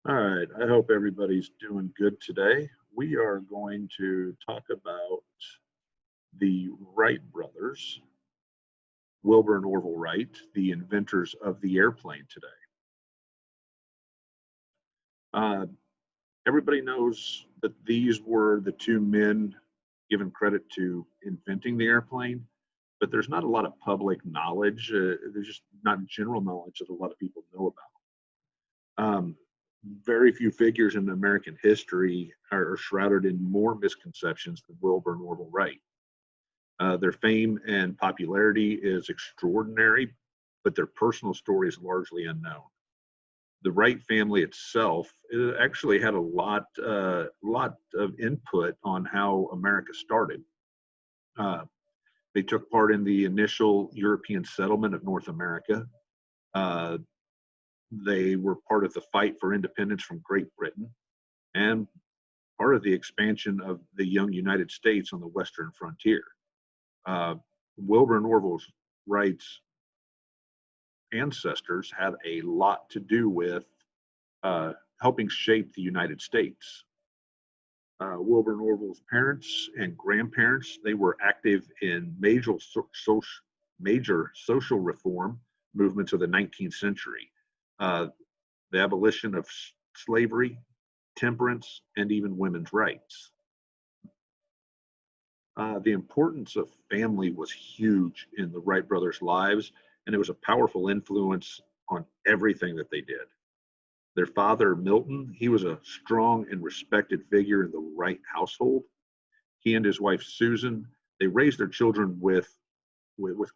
All right, I hope everybody's doing good today. We are going to talk about the Wright brothers, Wilbur and Orville Wright, the inventors of the airplane today. Uh, Everybody knows that these were the two men given credit to inventing the airplane, but there's not a lot of public knowledge. There's just not general knowledge that a lot of people know about. Very few figures in American history are shrouded in more misconceptions than Wilbur and Orville Wright. Their fame and popularity is extraordinary, but their personal story is largely unknown. The Wright family itself actually had a lot of input on how America started. Uh, they took part in the initial European settlement of North America. Uh, they were part of the fight for independence from Great Britain and part of the expansion of the young United States on the western frontier. Uh, Wilbur and Orville Wright's ancestors had a lot to do with helping shape the United States. Wilbur and Orville's parents and grandparents, they were active in major social reform movements of the 19th century. Uh, the abolition of slavery, temperance, and even women's rights. The importance of family was huge in the Wright brothers' lives, and it was a powerful influence on everything that they did. Their father, Milton, he was a strong and respected figure in the Wright household. He and his wife, Susan, they raised their children with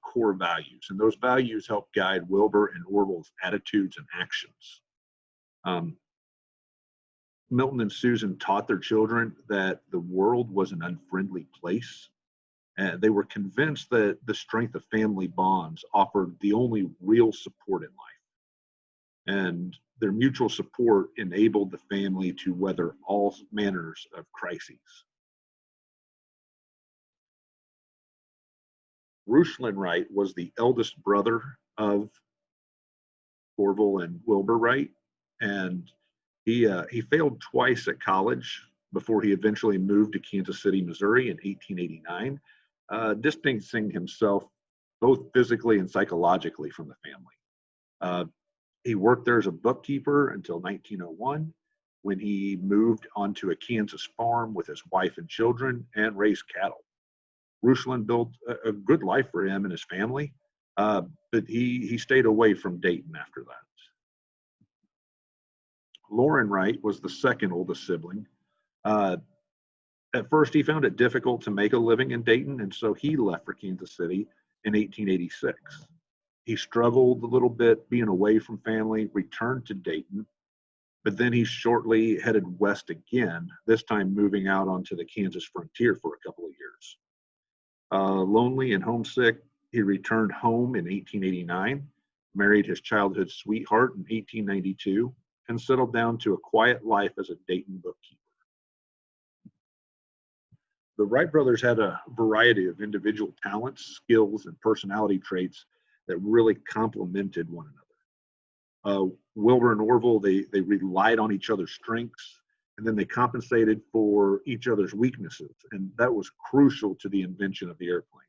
core values, and those values helped guide Wilbur and Orville's attitudes and actions. Um, Milton and Susan taught their children that the world was an unfriendly place. And they were convinced that the strength of family bonds offered the only real support in life. And their mutual support enabled the family to weather all manners of crises. Rushlin Wright was the eldest brother of Orville and Wilbur Wright, and he failed twice at college before he eventually moved to Kansas City, Missouri in 1889, distancing himself both physically and psychologically from the family. Uh, he worked there as a bookkeeper until 1901, when he moved onto a Kansas farm with his wife and children and raised cattle. Rushlin built a good life for him and his family, but he stayed away from Dayton after that. Loren Wright was the second oldest sibling. Uh, at first, he found it difficult to make a living in Dayton, and so he left for Kansas City in 1886. He struggled a little bit being away from family, returned to Dayton, but then he shortly headed west again, this time moving out onto the Kansas frontier for a couple of years. Lonely and homesick, he returned home in 1889, married his childhood sweetheart in 1892, and settled down to a quiet life as a Dayton bookkeeper. The Wright brothers had a variety of individual talents, skills, and personality traits that really complemented one another. Wilbur and Orville, they relied on each other's strengths, and then they compensated for each other's weaknesses, and that was crucial to the invention of the airplane.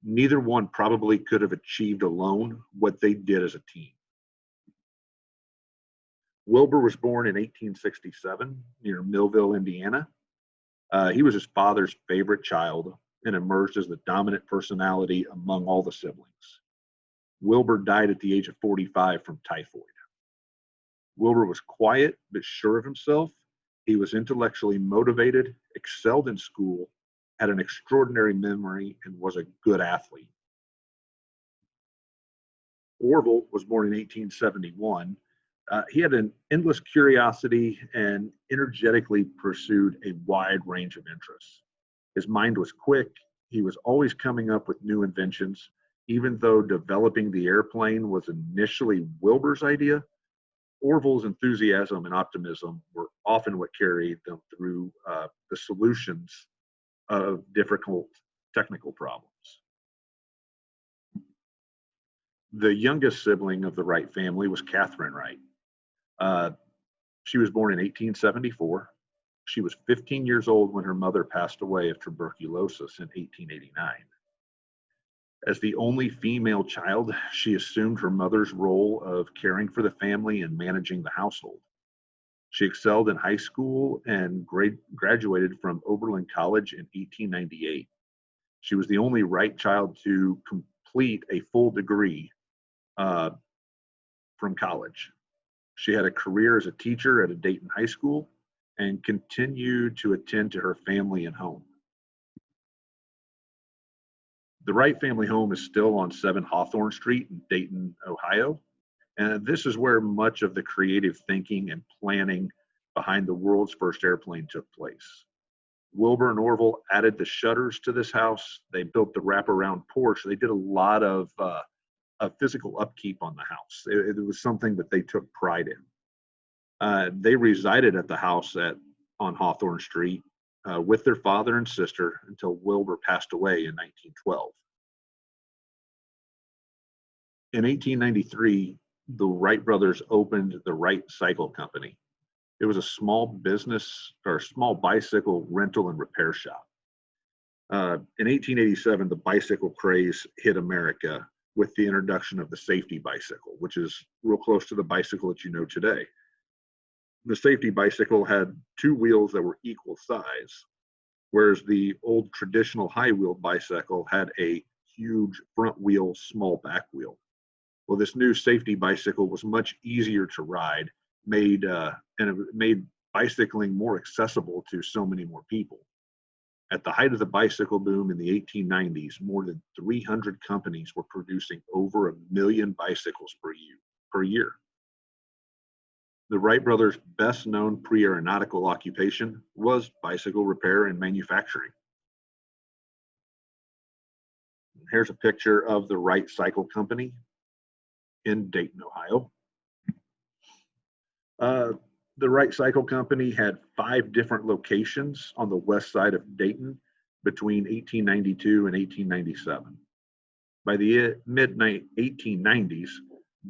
Neither one probably could have achieved alone what they did as a team. Wilbur was born in 1867 near Millville, Indiana. He was his father's favorite child and emerged as the dominant personality among all the siblings. Wilbur died at the age of 45 from typhoid. Wilbur was quiet but sure of himself. He was intellectually motivated, excelled in school, had an extraordinary memory, and was a good athlete. Orville was born in 1871. He had an endless curiosity and energetically pursued a wide range of interests. His mind was quick. He was always coming up with new inventions. Even though developing the airplane was initially Wilbur's idea, Orville's enthusiasm and optimism were often what carried them through the solutions of difficult technical problems. The youngest sibling of the Wright family was Catherine Wright. Uh, She was born in 1874. She was 15 years old when her mother passed away of tuberculosis in 1889. As the only female child, she assumed her mother's role of caring for the family and managing the household. She excelled in high school and graduated from Oberlin College in 1898. She was the only Wright child to complete a full degree uh, from college. She had a career as a teacher at a Dayton high school and continued to attend to her family and home. The Wright family home is still on 7 Hawthorne Street in Dayton, Ohio. And this is where much of the creative thinking and planning behind the world's first airplane took place. Wilbur and Orville added the shutters to this house. They built the wraparound porch. They did a lot of physical upkeep on the house. It was something that they took pride in. They resided at the house on Hawthorne Street with their father and sister until Wilbur passed away in 1912. In 1893, the Wright brothers opened the Wright Cycle Company. It was a small business or a small bicycle rental and repair shop. In 1887, the bicycle craze hit America with the introduction of the safety bicycle, which is real close to the bicycle that you know today. The safety bicycle had 2 wheels that were equal size, whereas the old traditional high-wheeled bicycle had a huge front wheel, small back wheel. Well, this new safety bicycle was much easier to ride, and it made bicycling more accessible to so many more people. At the height of the bicycle boom in the 1890s, more than 300 companies were producing over 1 million bicycles per year. The Wright brothers' best known pre-aeronautical occupation was bicycle repair and manufacturing. Here's a picture of the Wright Cycle Company in Dayton, Ohio. The Wright Cycle Company had 5 different locations on the west side of Dayton between 1892 and 1897. By the mid-1890s,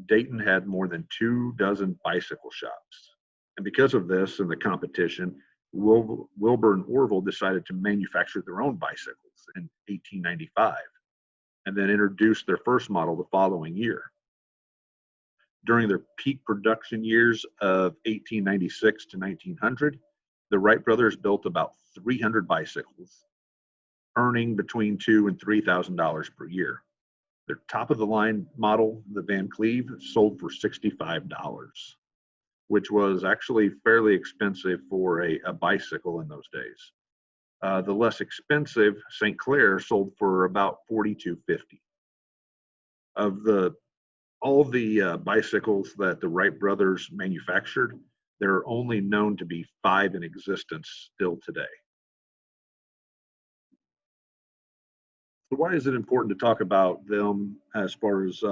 Dayton had more than 24 bicycle shops. And because of this and the competition, Wilbur and Orville decided to manufacture their own bicycles in 1895 and then introduced their first model the following year. During their peak production years of 1896 to 1900, the Wright brothers built about 300 bicycles, earning between $2,000 and $3,000 per year. Their top-of-the-line model, the Van Cleve, sold for $65, which was actually fairly expensive for a bicycle in those days. The less expensive St. Clair sold for about $42.50. Of all the bicycles that the Wright brothers manufactured, there are only known to be 5 in existence still today. So why is it important to talk about them as far as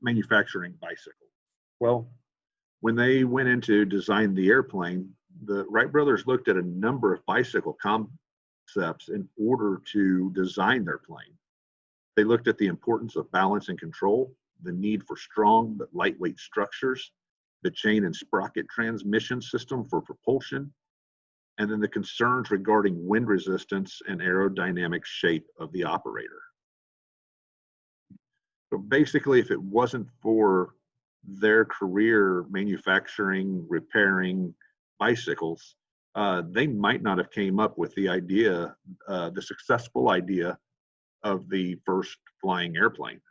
manufacturing bicycles? Well, when they went in to design the airplane, the Wright brothers looked at a number of bicycle concepts in order to design their plane. They looked at the importance of balance and control, the need for strong but lightweight structures, the chain and sprocket transmission system for propulsion, and then the concerns regarding wind resistance and aerodynamic shape of the operator. So basically, if it wasn't for their career manufacturing, repairing bicycles, they might not have came up with the successful idea of the first flying airplane.